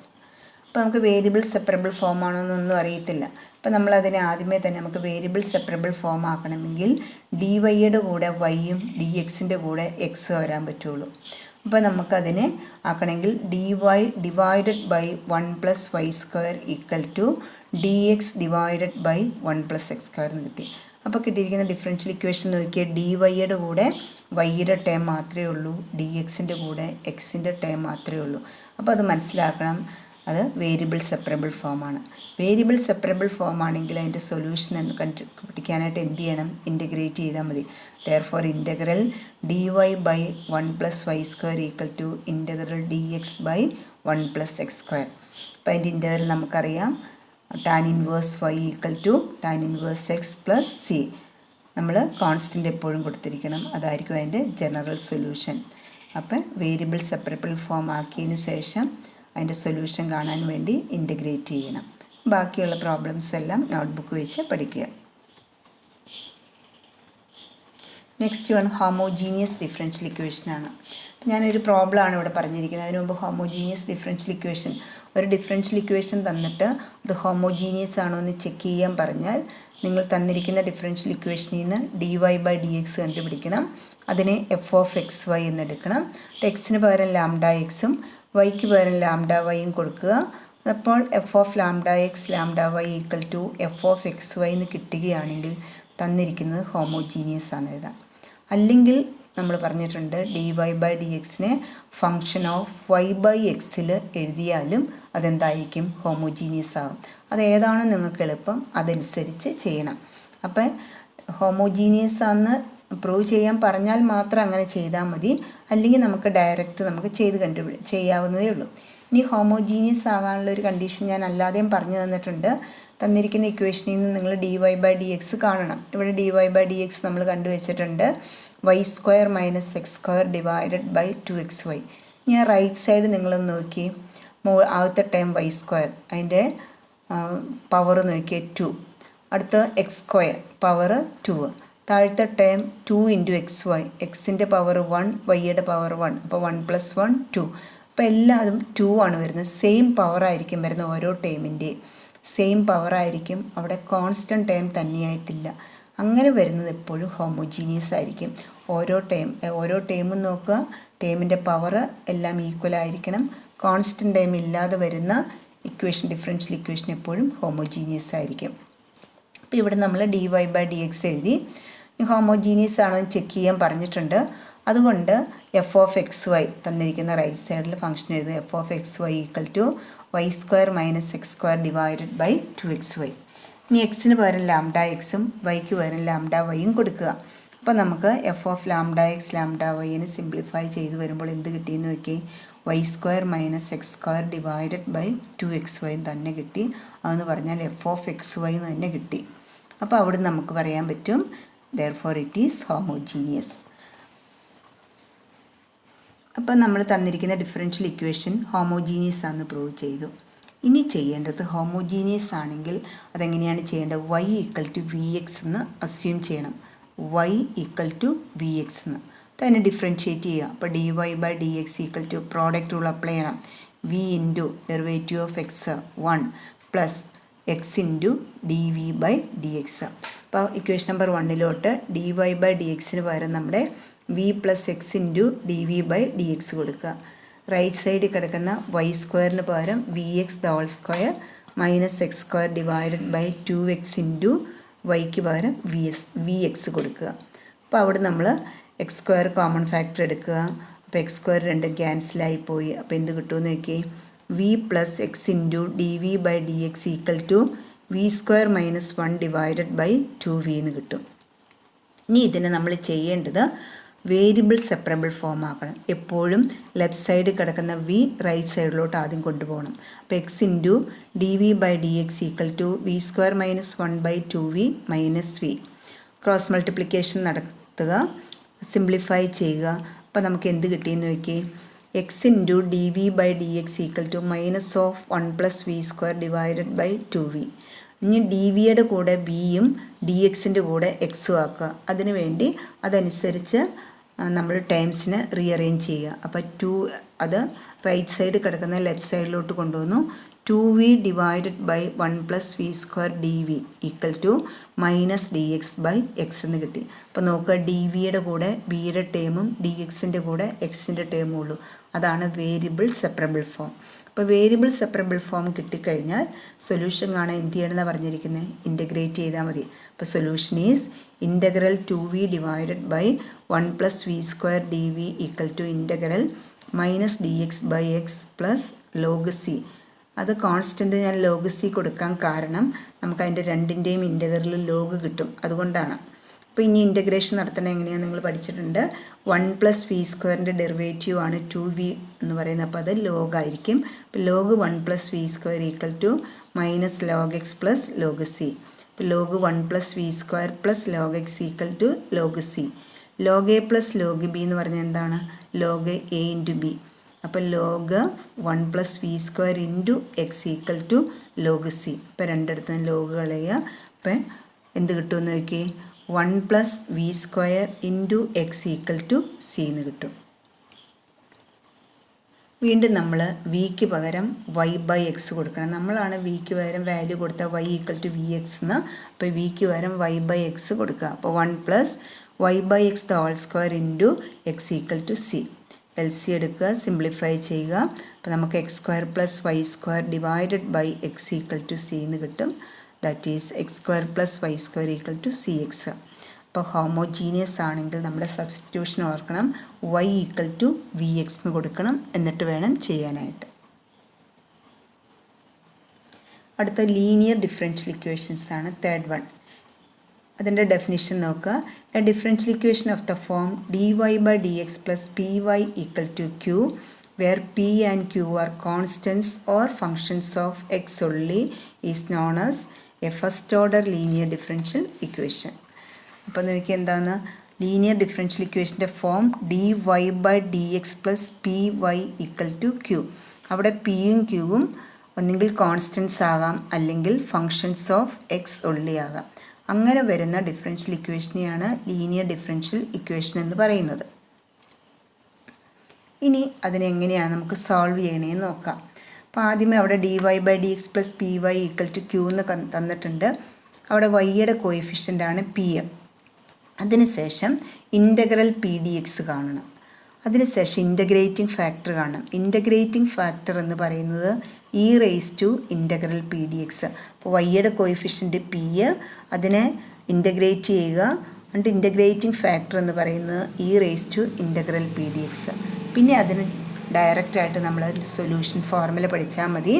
Speaker 1: അപ്പോൾ നമുക്ക് variable separable form ആണെന്നൊന്നും അറിയത്തില്ല. അപ്പോൾ നമ്മളതിനെ ആദ്യമേ തന്നെ നമുക്ക് വേരിയബിൾ സെപ്പറബിൾ ഫോം ആക്കണമെങ്കിൽ ഡി വൈയുടെ കൂടെ വൈയും ഡി എക്സിൻ്റെ കൂടെ എക്സ് വരാൻ പറ്റുള്ളൂ. അപ്പോൾ നമുക്കതിനെ ആക്കണമെങ്കിൽ d y divided by 1 plus Y square equal to d x divided by 1 plus X square എന്ന് കിട്ടി. അപ്പോൾ കിട്ടിയിരിക്കുന്ന ഡിഫറൻഷ്യൽ ഇക്വേഷൻ നോക്കിയാൽ ഡി വൈയുടെ കൂടെ വൈയുടെ ടേം മാത്രമേ ഉള്ളൂ, ഡി എക്സിൻ്റെ കൂടെ എക്സിൻ്റെ ടേം മാത്രമേ ഉള്ളൂ. അപ്പോൾ അത് മനസ്സിലാക്കണം, അത് വേരിയബിൾ സെപ്പറബിൾ ഫോമാണ്. വേരിയബിൾ സെപ്പറബിൾ ഫോം ആണെങ്കിൽ അതിൻ്റെ സൊല്യൂഷൻ എന്ന് കണ്ടുപിടിക്കാനായിട്ട് എന്ത് ചെയ്യണം? ഇൻ്റഗ്രേറ്റ് ചെയ്താൽ മതി. Therefore integral D Y by 1 plus Y square equal to integral D X by 1 plus X square. അപ്പോൾ അതിൻ്റെ ഇൻ്റഗ്രൽ നമുക്കറിയാം, tan inverse y equal to tan inverse X plus C. നമ്മൾ കോൺസ്റ്റൻ്റ് എപ്പോഴും കൊടുത്തിരിക്കണം, അതായിരിക്കും അതിൻ്റെ ജനറൽ സൊല്യൂഷൻ. അപ്പം variable separable form ആക്കിയതിന് ശേഷം അതിൻ്റെ സൊല്യൂഷൻ കാണാൻ വേണ്ടി ഇൻ്റഗ്രേറ്റ് ചെയ്യണം. ബാക്കിയുള്ള പ്രോബ്ലംസ് എല്ലാം നോട്ട്ബുക്ക് വെച്ച് പഠിക്കുക. നെക്സ്റ്റ് വൺ ഹോമോജീനിയസ് ഡിഫറൻഷ്യൽ ഇക്വേഷനാണ്. ഞാനൊരു പ്രോബ്ലമാണ് ഇവിടെ പറഞ്ഞിരിക്കുന്നത്. അതിന് മുമ്പ് ഹോമോജീനിയസ് ഡിഫറൻഷ്യൽ ഇക്വേഷൻ, ഒരു ഡിഫറൻഷ്യൽ ഇക്വേഷൻ തന്നിട്ട് അത് ഹോമോജീനിയസ് ആണോ എന്ന് ചെക്ക് ചെയ്യാൻ പറഞ്ഞാൽ നിങ്ങൾ തന്നിരിക്കുന്ന ഡിഫറൻഷ്യൽ ഇക്വേഷനിൽ നിന്ന് D Y by D X കണ്ടുപിടിക്കണം. അതിനെ എഫ് ഓഫ് എക്സ് വൈ എന്നെടുക്കണം. എക്സിന് പകരം ലാംഡ എക്സും വൈക്ക് പകരം ലാംഡ വൈയും കൊടുക്കുക. അപ്പോൾ f of lambda x lambda y equal to f of X y എന്ന് കിട്ടുകയാണെങ്കിൽ തന്നിരിക്കുന്നത് ഹോമോജീനിയസ് ആണ് എഴുതാം. അല്ലെങ്കിൽ നമ്മൾ പറഞ്ഞിട്ടുണ്ട് ഡി വൈ ബൈ ഡി എക്സിനെ ഫങ്ഷൻ ഓഫ് വൈ ബൈ എക്സിൽ എഴുതിയാലും അതെന്തായിരിക്കും? ഹോമോജീനിയസ് ആകും. അതേതാണോ നിങ്ങൾക്ക് എളുപ്പം അതനുസരിച്ച് ചെയ്യണം. അപ്പം ഹോമോജീനിയസ് ആണെന്ന് പ്രൂവ് ചെയ്യാൻ പറഞ്ഞാൽ മാത്രം അങ്ങനെ ചെയ്താൽ മതി. അല്ലെങ്കിൽ നമുക്ക് ഡയറക്റ്റ് നമുക്ക് ചെയ്യാവുന്നതേ ഉള്ളൂ. ഇനി ഹോമോജീനിയസ് ആകാനുള്ള ഒരു കണ്ടീഷൻ ഞാൻ അല്ലാതെയും പറഞ്ഞു തന്നിട്ടുണ്ട്. തന്നിരിക്കുന്ന ഇക്വേഷനിൽ നിന്ന് നിങ്ങൾ d Y by D x കാണണം. ഇവിടെ d Y by D x നമ്മൾ കണ്ടുവച്ചിട്ടുണ്ട് y square minus X square divided by 2xy. ഞാൻ റൈറ്റ് സൈഡ് നിങ്ങളൊന്ന് നോക്കി, ആദ്യത്തെ ടൈം വൈ സ്ക്വയർ അതിൻ്റെ പവർ നോക്കിയേ 2, അടുത്ത എക്സ് സ്ക്വയർ പവർ 2, താഴത്തെ ടൈം 2 ഇൻറ്റു എക്സ് വൈ, എക്സിൻ്റെ പവർ 1 വൈയുടെ പവർ 1, അപ്പോൾ 1 + 1 2. അപ്പോൾ എല്ലാതും 2 ആണ് വരുന്നത്. സെയിം പവർ ആയിരിക്കും വരുന്നത്, ഓരോ ടൈമിൻ്റെയും സെയിം പവർ ആയിരിക്കും. അവിടെ കോൺസ്റ്റൻറ്റ് ടൈം തന്നെയായിട്ടില്ല. അങ്ങനെ വരുന്നത് എപ്പോഴും ഹോമോജീനിയസ് ആയിരിക്കും. ഓരോ ടൈമും നോക്കുക, ടൈമിൻ്റെ പവർ എല്ലാം ഈക്വൽ ആയിരിക്കണം. കോൺസ്റ്റൻറ്റ് ടൈം ഇല്ലാതെ വരുന്ന ഇക്വേഷൻ, ഡിഫറൻഷ്യൽ ഇക്വേഷൻ എപ്പോഴും ഹോമോജീനിയസ് ആയിരിക്കും. അപ്പോൾ ഇവിടെ നമ്മൾ D Y by D X എഴുതി. ഹോമോജീനിയസ് ആണോ എന്ന് ചെക്ക് ചെയ്യാൻ പറഞ്ഞിട്ടുണ്ട്. അതുകൊണ്ട് എഫ് ഓഫ് എക്സ് വൈ തന്നിരിക്കുന്ന റൈറ്റ് സൈഡിൽ ഫംഗ്ഷൻ എഴുതുക. F of X Y equal to Y square minus X square divided by 2xy. ഇനി എക്സിന് പകരം ലാംഡ എക്സും വൈക്ക് പകരം ലാംഡ വൈയും കൊടുക്കുക. അപ്പോൾ നമുക്ക് f of lambda x lambda വൈനെ സിംപ്ലിഫൈ ചെയ്ത് വരുമ്പോൾ എന്ത് കിട്ടിയെന്ന് നോക്കി? Y square minus X square divided by 2xy തന്നെ കിട്ടി. അതെന്ന് പറഞ്ഞാൽ എഫ് ഓഫ് എക്സ് വൈ എന്ന് തന്നെ കിട്ടി. അപ്പോൾ അവിടെ നമുക്ക് പറയാൻ പറ്റും therefore it is homogeneous. അപ്പോൾ നമ്മൾ തന്നിരിക്കുന്ന ഡിഫറൻഷ്യൽ ഇക്വേഷൻ ഹോമോജീനിയസ് ആണെന്ന് പ്രൂവ് ചെയ്തു. ഇനി ചെയ്യേണ്ടത് ഹോമോജീനിയസ് ആണെങ്കിൽ അതെങ്ങനെയാണ് ചെയ്യേണ്ടത്? y equal to v x എന്ന് അസ്യൂം ചെയ്യണം. y equal to v x എന്ന് അതിനെ ഡിഫറൻഷ്യേറ്റ് ചെയ്യുക. അപ്പോൾ d Y by D X equal to product rule apply ചെയ്യണം. V into derivative of x 1 plus X into D V by D x. അപ്പോൾ equation number 1 d Y by d എക്സിന് പകരം നമ്മുടെ V plus X into D V by D X കൊടുക്കുക. Right സൈഡിൽ കിടക്കുന്ന Y സ്ക്വയറിന് പകരം V X the whole square minus X square divided by 2x into വൈക്ക് പകരം വി എക്സ് കൊടുക്കുക. അപ്പോൾ അവിടെ നമ്മൾ എക്സ് സ്ക്വയർ കോമൺ ഫാക്ടർ എടുക്കുക. അപ്പോൾ എക്സ് സ്ക്വയർ രണ്ടും ക്യാൻസലായി പോയി. അപ്പോൾ എന്ത് കിട്ടുമെന്ന് നോക്കി? V plus X into D V by D X equal to v² - 1 divided by 2v എന്ന് കിട്ടും. ഇനി ഇതിനെ നമ്മൾ ചെയ്യേണ്ടത് വേരിയബിൾ സെപ്പറബിൾ ഫോം ആക്കണം. എപ്പോഴും ലെഫ്റ്റ് സൈഡ് കിടക്കുന്ന v റൈറ്റ് സൈഡിലോട്ട് ആദ്യം കൊണ്ടുപോകണം. അപ്പോൾ x into dv/dx equal to v² - 1/2v - v. Cross multiplication നടത്തുക, സിംപ്ലിഫൈ ചെയ്യുക. അപ്പോൾ നമുക്ക് എന്ത് കിട്ടിയെന്ന് നോക്കി. x into dv/dx equal to -1 + v² divided by 2v. ഇനി ഡി വിയുടെ കൂടെ വിയും ഡി എക്സിൻ്റെ കൂടെ എക്സും ആക്കുക. അതിനുവേണ്ടി അതനുസരിച്ച് നമ്മൾ ടേംസിനെ റീഅറേഞ്ച് ചെയ്യുക. അപ്പോൾ 2 അത് റൈറ്റ് സൈഡ് കിടക്കുന്ന ലെഫ്റ്റ് സൈഡിലോട്ട് കൊണ്ടുവന്നു. 2v divided by 1 + v² dv equal to -dx/x എന്ന് കിട്ടി. അപ്പോൾ നോക്കുക, ഡി വിയുടെ കൂടെ വിയുടെ ടേമും ഡി എക്സിൻ്റെ കൂടെ എക്സിൻ്റെ ടേമും ഉള്ളൂ. അതാണ് വേരിയബിൾ സെപ്പറബിൾ ഫോം. അപ്പോൾ വേരിയബിൾ സെപ്പറബിൾ ഫോം കിട്ടിക്കഴിഞ്ഞാൽ സൊല്യൂഷൻ കാണാൻ എന്ത് ചെയ്യണമെന്നാണ് പറഞ്ഞിരിക്കുന്നത്, ഇൻ്റഗ്രേറ്റ് ചെയ്താൽ മതി. അപ്പോൾ solution is integral 2v divided by 1 + v² dv equal to integral -dx/x plus log c. അത് കോൺസ്റ്റൻറ്റ് ഞാൻ log c കൊടുക്കാൻ കാരണം നമുക്കതിൻ്റെ രണ്ടിൻ്റെയും ഇൻ്റഗ്രൽ ലോഗ് കിട്ടും, അതുകൊണ്ടാണ്. അപ്പോൾ ഇനി ഇൻ്റഗ്രേഷൻ നടത്തണം എങ്ങനെയാണ് നിങ്ങൾ പഠിച്ചിട്ടുണ്ട്. 1 + v² ഡെറിവേറ്റീവ് ആണ് 2v എന്ന് പറയുന്നത്. അപ്പോൾ അത് ലോഗ് ആയിരിക്കും. അപ്പോൾ log 1 + v² equal to -log x plus log c. അപ്പോൾ log 1 + v² plus log x equal to log c. log a plus log b എന്ന് പറഞ്ഞാൽ എന്താണ്, log a ഇൻറ്റു b. അപ്പോൾ log 1 + v² into x equal to log c. ഇപ്പോൾ രണ്ടിടത്തും log കളയുക. അപ്പം എന്ത് കിട്ടുമെന്ന് നോക്കി, 1 + v² into x equal to c എന്ന് കിട്ടും. വീണ്ടും നമ്മൾ വിക്ക് പകരം y/x കൊടുക്കണം. നമ്മളാണ് വിക്ക് പകരം വാല്യൂ കൊടുത്താൽ y ഈക്വൽ ടു vx എന്ന്. അപ്പോൾ വിക്ക് പകരം y/x കൊടുക്കുക. അപ്പോൾ 1 + y/x² into x equal to c. LC എടുക്കുക, സിംപ്ലിഫൈ ചെയ്യുക. അപ്പോൾ നമുക്ക് x² + y² divided by x equal to c എന്ന് കിട്ടും. That is x² + y² equal to cx. അപ്പോൾ ഹോമോജീനിയസ് ആണെങ്കിൽ നമ്മുടെ സബ്സ്റ്റിറ്റ്യൂഷൻ ഓർക്കണം, y ഈക്വൽ ടു vx എന്ന് കൊടുക്കണം. എന്നിട്ട് വേണം ചെയ്യാനായിട്ട്. അടുത്ത ലീനിയർ ഡിഫറൻഷ്യൽ ഇക്വേഷൻസ് ആണ്, തേർഡ് വൺ. അതിൻ്റെ ഡെഫിനിഷൻ നോക്കുക. A differential equation of the form dy/dx + py equal to q where p and q are constants or functions of x only is known as a first order linear differential equation. അപ്പോൾ നോക്കിയാൽ എന്താണ്, linear differential ഇക്വേഷൻ്റെ form dy/dx + py equal to q. അവിടെ പിയും ക്യൂവും ഒന്നുകിൽ constants ആകാം, അല്ലെങ്കിൽ functions of X only ആകാം. അങ്ങനെ വരുന്ന ഡിഫറൻഷ്യൽ ഇക്വേഷനെയാണ് ലീനിയർ ഡിഫറൻഷ്യൽ ഇക്വേഷൻ എന്ന് പറയുന്നത്. ഇനി അതിനെങ്ങനെയാണ് നമുക്ക് സോൾവ് ചെയ്യണമെന്ന് നോക്കാം. അപ്പോൾ ആദ്യമേ അവിടെ dy/dx + py equal to q എന്ന് തന്നിട്ടുണ്ട്. അവിടെ വൈയുടെ കോയിഫിഷ്യൻ്റാണ് പി. അതിനുശേഷം ഇൻ്റഗ്രൽ pdx കാണണം. അതിനുശേഷം ഇൻ്റഗ്രേറ്റിംഗ് ഫാക്ടർ കാണണം. ഇൻ്റഗ്രേറ്റിംഗ് ഫാക്ടർ എന്ന് പറയുന്നത് e⁻∫ pdx. അപ്പോൾ വൈയുടെ കോയിഫിഷ്യൻ്റ് പി, അതിനെ ഇൻ്റഗ്രേറ്റ് ചെയ്യുക. എന്നിട്ട് ഇൻ്റഗ്രേറ്റിംഗ് ഫാക്ടർ എന്ന് പറയുന്നത് e⁻∫ pdx. പിന്നെ അതിന് ഡയറക്റ്റായിട്ട് നമ്മൾ സൊല്യൂഷൻ ഫോർമുല പഠിച്ചാൽ മതി.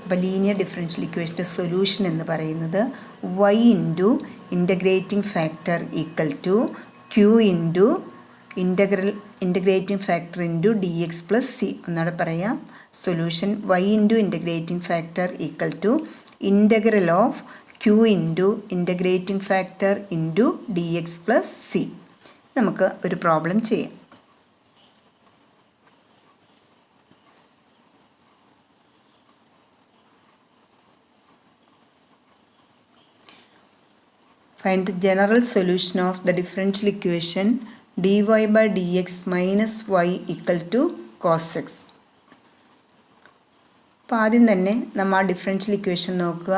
Speaker 1: അപ്പോൾ ലീനിയർ ഡിഫറൻഷ്യൽ ഇക്വേഷൻ്റെ സൊല്യൂഷൻ എന്ന് പറയുന്നത് y into integrating factor equal to q into integrating factor into dx + c. ഒന്നുകൂടെ പറയാം, solution y into integrating factor equal to integral of q into integrating factor into dx + c. നമുക്ക് ഒരു problem ചെയ്യാം. Find the general solution of the differential equation dy/dx - y equal to cos x. അപ്പോൾ ആദ്യം തന്നെ നമ്മൾ ആ differential equation നോക്കുക.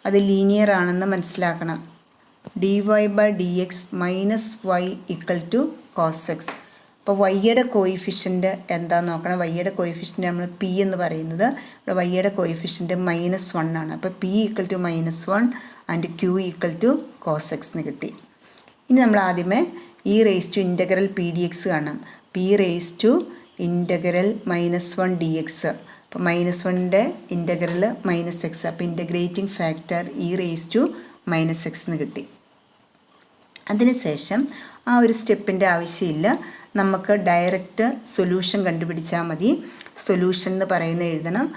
Speaker 1: അത് ലീനിയർ ആണെന്ന് മനസ്സിലാക്കണം. dy/dx - y equal to cos x. അപ്പോൾ വൈയുടെ കോയിഫിഷ്യൻ്റ് എന്താണെന്ന് നോക്കണം. വൈയുടെ കോയിഫിഷ്യൻ്റ് നമ്മൾ പി എന്ന് പറയുന്നത്, ഇവിടെ വൈയുടെ കോയിഫിഷ്യൻ്റ് -1 ആണ്. അപ്പോൾ p equal to -1 and q equal to cos x എന്ന് കിട്ടി. ഇനി നമ്മൾ ആദ്യമേ e⁻∫ pdx കാണാം. p⁻∫ -1 dx. അപ്പോൾ -1ൻ്റെ ഇൻ്റഗ്രൽ -x, അപ്പോൾ ഇൻ്റഗ്രേറ്റിംഗ് ഫാക്ടർ e⁻⁻x എന്ന് കിട്ടി. അതിനുശേഷം ആ ഒരു സ്റ്റെപ്പിൻ്റെ ആവശ്യമില്ല, നമുക്ക് ഡയറക്റ്റ് സൊല്യൂഷൻ കണ്ടുപിടിച്ചാൽ മതി. സൊല്യൂഷൻ എന്ന് പറയുന്നത് എഴുതണം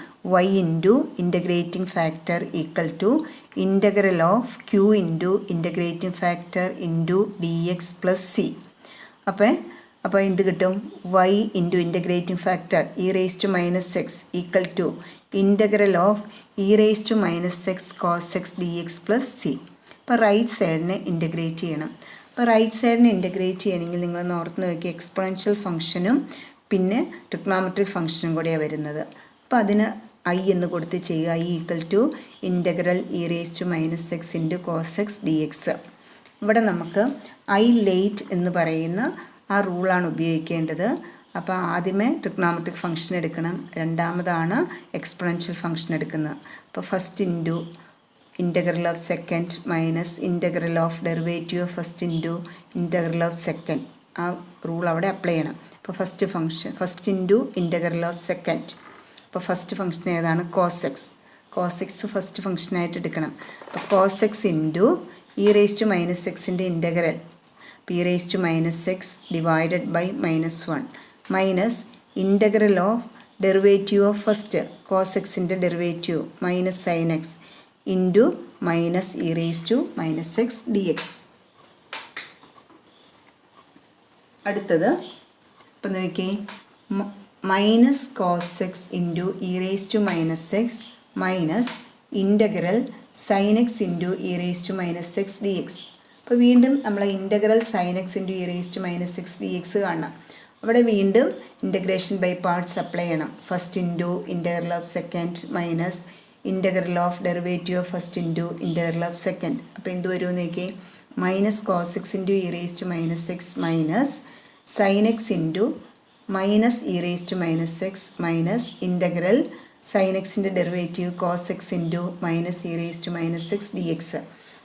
Speaker 1: y into integrating factor equal to integral of q into integrating factor into dx plus c. അപ്പോൾ എന്ത് കിട്ടും? y into integrating factor e⁻⁻x equal to integral of e⁻⁻x cos x dx plus c. അപ്പോൾ right സൈഡിനെ integrate ചെയ്യണം. അപ്പോൾ right സൈഡിനെ integrate ചെയ്യണമെങ്കിൽ നിങ്ങൾ ഓർത്ത് നോക്കി, എക്സ്പോണൻഷ്യൽ ഫംഗ്ഷനും പിന്നെ ട്രിഗ്നോമെട്രിക് ഫംഗ്ഷനും കൂടെയാണ് വരുന്നത്. അപ്പോൾ അതിന് i എന്ന് കൊടുത്ത് ചെയ്യുക. i equal to integral e⁻⁻x into cos x dx. ഇവിടെ നമുക്ക് i ലേറ്റ് എന്ന് പറയുന്ന ആ റൂളാണ് ഉപയോഗിക്കേണ്ടത്. അപ്പോൾ ആദ്യമേ ട്രിഗ്നോമെട്രിക് ഫംഗ്ഷൻ എടുക്കണം, രണ്ടാമതാണ് എക്സ്പോണൻഷ്യൽ ഫംഗ്ഷൻ എടുക്കുന്നത്. അപ്പോൾ first into integral of second minus integral of derivative of first into integral of second, ആ റൂൾ അവിടെ അപ്ലൈ ചെയ്യണം. അപ്പോൾ first into integral of second. അപ്പോൾ ഫസ്റ്റ് ഫംഗ്ഷൻ ഏതാണ്? cos x. cos x first ഫംഗ്ഷനായിട്ട് എടുക്കണം. അപ്പോൾ cos x ഇൻറ്റു e⁻⁻xൻ്റെ integral e⁻⁻x divided by -1 minus integral of derivative of first cos xൻ്റെ derivative minus sin x into minus e⁻⁻x dx. അടുത്തത് ഇപ്പം നോക്കിയേ, minus cos x into e⁻⁻x minus integral sin x into e⁻⁻x dx. അപ്പോൾ വീണ്ടും നമ്മൾ integral sin x into e⁻⁻x dx കാണണം. അവിടെ വീണ്ടും ഇൻ്റഗ്രേഷൻ ബൈ പാർട്സ് അപ്ലൈ ചെയ്യണം. First into integral of second minus integral of derivative of first into integral of second. അപ്പോൾ എന്ത് വരുമെന്ന് നോക്കിയേ, minus cos x into e⁻⁻x minus sin x into minus e⁻⁻x minus integral sin xൻ്റെ derivative cos x into minus e⁻⁻x dx.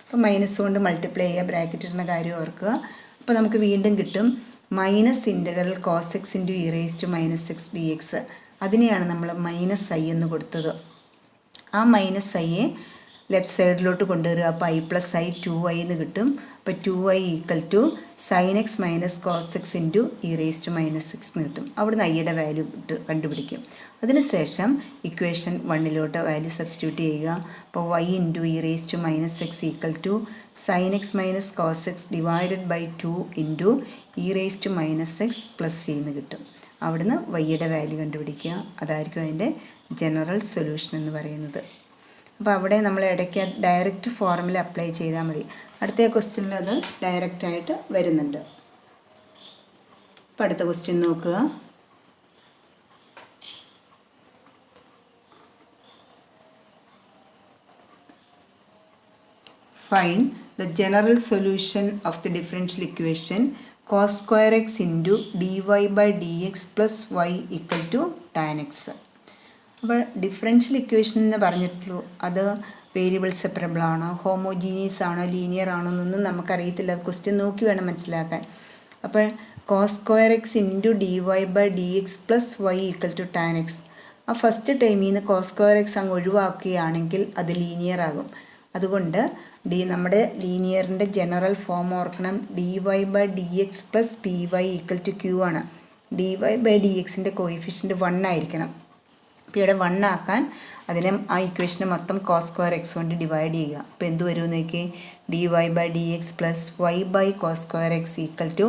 Speaker 1: അപ്പോൾ minus കൊണ്ട് multiply ചെയ്യുക, bracket ഇടുന്ന കാര്യം ഓർക്കുക. അപ്പോൾ നമുക്ക് വീണ്ടും കിട്ടും minus integral cos x into e⁻⁻x dx. അതിനെയാണ് നമ്മൾ -i എന്ന് കൊടുത്തത്. ആ -iയെ ലെഫ്റ്റ് സൈഡിലോട്ട് കൊണ്ടുവരിക. അപ്പോൾ i പ്ലസ് i 2i എന്ന് കിട്ടും. അപ്പോൾ 2i equal to sin x minus cos x into e⁻⁻x എന്ന് കിട്ടും. അവിടുന്ന് iയുടെ വാല്യൂ കണ്ടുപിടിക്കും. അതിനുശേഷം ഇക്വേഷൻ 1 വാല്യൂ സബ്സ്റ്റിറ്റ്യൂട്ട് ചെയ്യുക. അപ്പോൾ y into e⁻⁻x equal to sin x minus cos x divided by 2 into e⁻⁻x plus c എന്ന് കിട്ടും. അവിടുന്ന് വൈയുടെ വാല്യൂ കണ്ടുപിടിക്കുക. അതായിരിക്കും അതിൻ്റെ ജനറൽ സൊല്യൂഷൻ എന്ന് പറയുന്നത്. അപ്പോൾ അവിടെ നമ്മൾ ഇടയ്ക്ക് ഡയറക്റ്റ് ഫോർമുല അപ്ലൈ ചെയ്താൽ മതി. അടുത്ത ക്വസ്റ്റ്യനിൽ അത് ഡയറക്റ്റായിട്ട് വരുന്നുണ്ട്. അപ്പോൾ അടുത്ത ക്വസ്റ്റ്യൻ നോക്കുക. Find the general solution of the differential equation cos square x into dy by dx plus y equal to tan x. അപ്പോൾ ഡിഫറൻഷ്യൽ ഇക്വേഷൻ എന്ന് പറഞ്ഞിട്ടുള്ളൂ, അത് വേരിയബിൾ സെപ്പറബിൾ ആണോ, ഹോമോജീനിയസ് ആണോ, ലീനിയർ ആണോ എന്നൊന്നും നമുക്കറിയത്തില്ല. ക്വസ്റ്റ്യൻ നോക്കി വേണം മനസ്സിലാക്കാൻ. അപ്പോൾ cos square x into dy by dx plus y equal to tan x. ആ ഫസ്റ്റ് ടൈമിൽ നിന്ന് cos square x അങ്ങ് ഒഴിവാക്കുകയാണെങ്കിൽ അത് ലീനിയർ ആകും. അതുകൊണ്ട് നമ്മുടെ ലീനിയറിൻ്റെ ജനറൽ ഫോം ഓർക്കണം, dy by dx plus py equal to q ആണ്. dy ബൈ dxൻ്റെ കോയിഫിഷ്യൻറ്റ് 1 ആയിരിക്കണം. അപ്പോൾ ഇവിടെ 1 ആക്കാൻ അതിനെ ആ ഇക്വേഷനെ മൊത്തം cos square x കൊണ്ട് ഡിവൈഡ് ചെയ്യുക. അപ്പോൾ എന്ത് വരുമെന്ന് നോക്കി, dy by dx plus y by cos square x equal to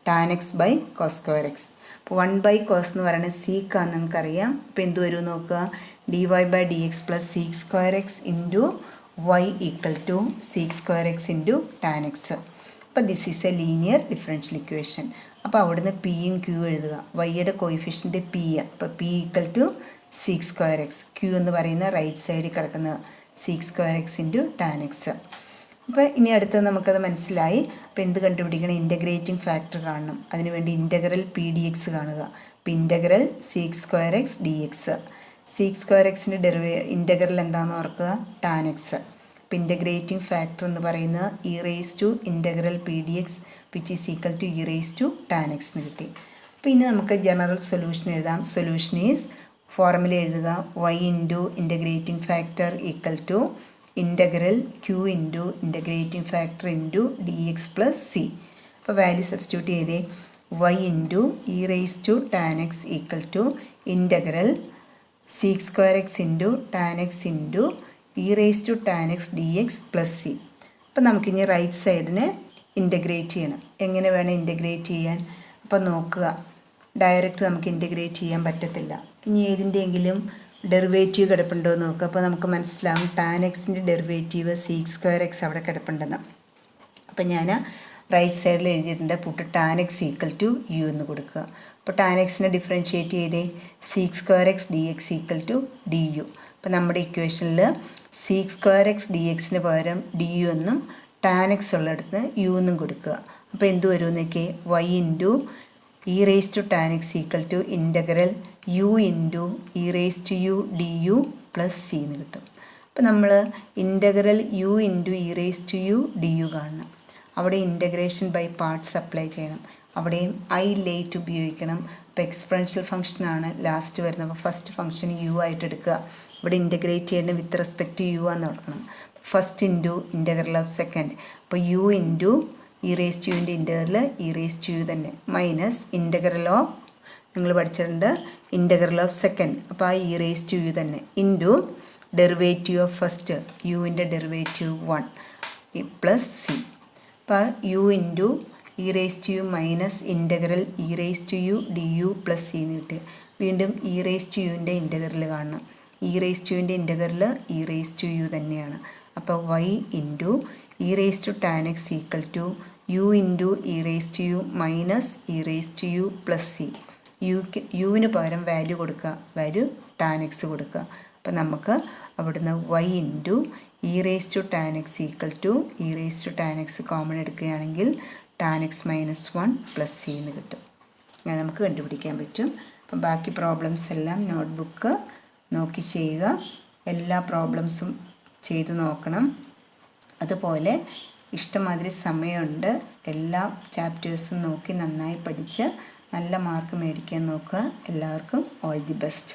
Speaker 1: tan x by cos square x. അപ്പോൾ 1 ബൈ cos എന്ന് പറയുന്നത് സീക്കാന്ന് നമുക്കറിയാം. അപ്പോൾ എന്ത് വരുമെന്ന് നോക്കുക, dy by dx plus sec square x into y equal to sec square x into tan x. അപ്പോൾ this is a linear differential equation. അപ്പോൾ അവിടുന്ന് പിയും ക്യൂ എഴുതുക. വൈയുടെ കോയിഫിഷ്യൻ്റ് പി. അപ്പോൾ P equal to sec square x. Q എന്ന് പറയുന്ന right സൈഡിൽ കിടക്കുന്നത് sec square x into tan x. അപ്പോൾ ഇനി അടുത്തത് നമുക്കത് മനസ്സിലായി. അപ്പോൾ എന്ത് കണ്ടുപിടിക്കണം, ഇൻ്റഗ്രേറ്റിംഗ് ഫാക്ടർ കാണണം. അതിനുവേണ്ടി ഇൻ്റഗ്രൽ പി ഡി എക്സ് കാണുക. അപ്പോൾ integral sec square x dx. sec square xൻ്റെ ഇൻ്റഗ്രൽ എന്താണെന്ന് ഓർക്കുക, tan x. അപ്പോൾ ഇൻ്റഗ്രേറ്റിംഗ് ഫാക്ടർ എന്ന് പറയുന്നത് e raise to integral p d x which is equal to e raise to tan x എന്ന് കിട്ടി. അപ്പോൾ ഇനി നമുക്ക് ജനറൽ സൊല്യൂഷൻ എഴുതാം. സൊല്യൂഷൻ ഈസ് ഫോർമുല എഴുതുക. y into integrating factor equal to integral q into integrating factor into d X plus c. അപ്പോൾ value substitute ചെയ്തേ. y into e raise to tan x equal to integral sec square x into tan x into e raise to tan x d X plus C. അപ്പം നമുക്കിനി right സൈഡിനെ integrate ചെയ്യണം. എങ്ങനെ വേണം integrate ചെയ്യാൻ? അപ്പം നോക്കുക, ഡയറക്റ്റ് നമുക്ക് ഇൻ്റഗ്രേറ്റ് ചെയ്യാൻ പറ്റത്തില്ല. ഇനി ഏതിൻ്റെയെങ്കിലും ഡെറിവേറ്റീവ് കിടപ്പുണ്ടോ എന്ന് നോക്കുക. അപ്പോൾ നമുക്ക് മനസ്സിലാവും ടാൻ എക്സിൻ്റെ ഡെറിവേറ്റീവ് സീക്ക് സ്ക്വയർ എക്സ് അവിടെ കിടപ്പുണ്ടെന്ന്. അപ്പം ഞാൻ റൈറ്റ് സൈഡിൽ എഴുതിയിട്ടുണ്ട് put tan x equal to u എന്ന് കൊടുക്കുക. അപ്പോൾ ടാൻ എക്സിനെ ഡിഫറൻഷ്യേറ്റ് ചെയ്തേ. Sec square x d X equal to d u. അപ്പോൾ നമ്മുടെ ഇക്വേഷനിൽ സീക്ക് സ്ക്വയർ എക്സ് ഡി എക്സിന് പകരം ഡി യു എന്നും ടാൻ എക്സ് ഉള്ളിടത്ത് യു എന്നും കൊടുക്കുക. അപ്പോൾ എന്ത് വരുമെന്നൊക്കെ y into e raise to tan x equal to integral u into e raise to u d u plus c എന്ന് കിട്ടും. അപ്പോൾ നമ്മൾ integral u into e raise to u d u കാണണം. അവിടെ ഇൻ്റഗ്രേഷൻ ബൈ പാർട്സ് അപ്ലൈ ചെയ്യണം. അവിടെയും I late ഉപയോഗിക്കണം. അപ്പോൾ എക്സ്പൊണൻഷ്യൽ ഫംഗ്ഷനാണ് ലാസ്റ്റ് വരുന്നത്. അപ്പോൾ ഫസ്റ്റ് ഫംഗ്ഷൻ യു ആയിട്ട് എടുക്കുക. ഇവിടെ ഇൻ്റഗ്രേറ്റ് ചെയ്യേണ്ടത് വിത്ത് റെസ്പെക്ട് ടു യു ആണെന്ന് ഓർക്കണം. First into integral of second. അപ്പോൾ u into e raise to യുവിൻ്റെ integral e raise to u തന്നെ മൈനസ് ഇൻ്റഗ്രൽ ഓഫ് നിങ്ങൾ പഠിച്ചിട്ടുണ്ട് ഇൻ്റഗ്രൽ ഓഫ് സെക്കൻഡ്. അപ്പോൾ ആ ഇ റേസ് ടു യു തന്നെ ഇൻറ്റു ഡെറിവേറ്റീവ് ഓഫ് ഫസ്റ്റ് യുവിൻ്റെ ഡെറിവേറ്റീവ് 1 പ്ലസ് സി. അപ്പോൾ u into e raise to u minus integral e raise to u d u plus c എന്ന് കിട്ടി. വീണ്ടും ഇ റേസ് ടു യുവിൻ്റെ integral കാണണം. E raise to യുവിൻ്റെ integral e raise to u തന്നെയാണ്. അപ്പോൾ y into e raise to tan x equal to u into e raise to u minus e raise to u plus c. യുവിന് പകരം value കൊടുക്കുക, value tan X കൊടുക്കുക. അപ്പോൾ നമുക്ക് അവിടുന്ന് y into e raise to tan x equal to e raise to tan x common എടുക്കുകയാണെങ്കിൽ tan x minus 1 plus c എന്ന് കിട്ടും. അങ്ങനെ നമുക്ക് കണ്ടുപിടിക്കാൻ പറ്റും. അപ്പം ബാക്കി പ്രോബ്ലംസ് എല്ലാം നോട്ട്ബുക്ക് നോക്കി ചെയ്യുക. എല്ലാ പ്രോബ്ലംസും ചെയ്ത് നോക്കണം. അതുപോലെ ഇഷ്ടമാതിരി സമയമുണ്ട്. എല്ലാ ചാപ്റ്റേഴ്സും നോക്കി നന്നായി പഠിച്ച് നല്ല മാർക്ക് മേടിക്കാൻ നോക്കുക. എല്ലാവർക്കും ഓൾ ദി ബെസ്റ്റ്.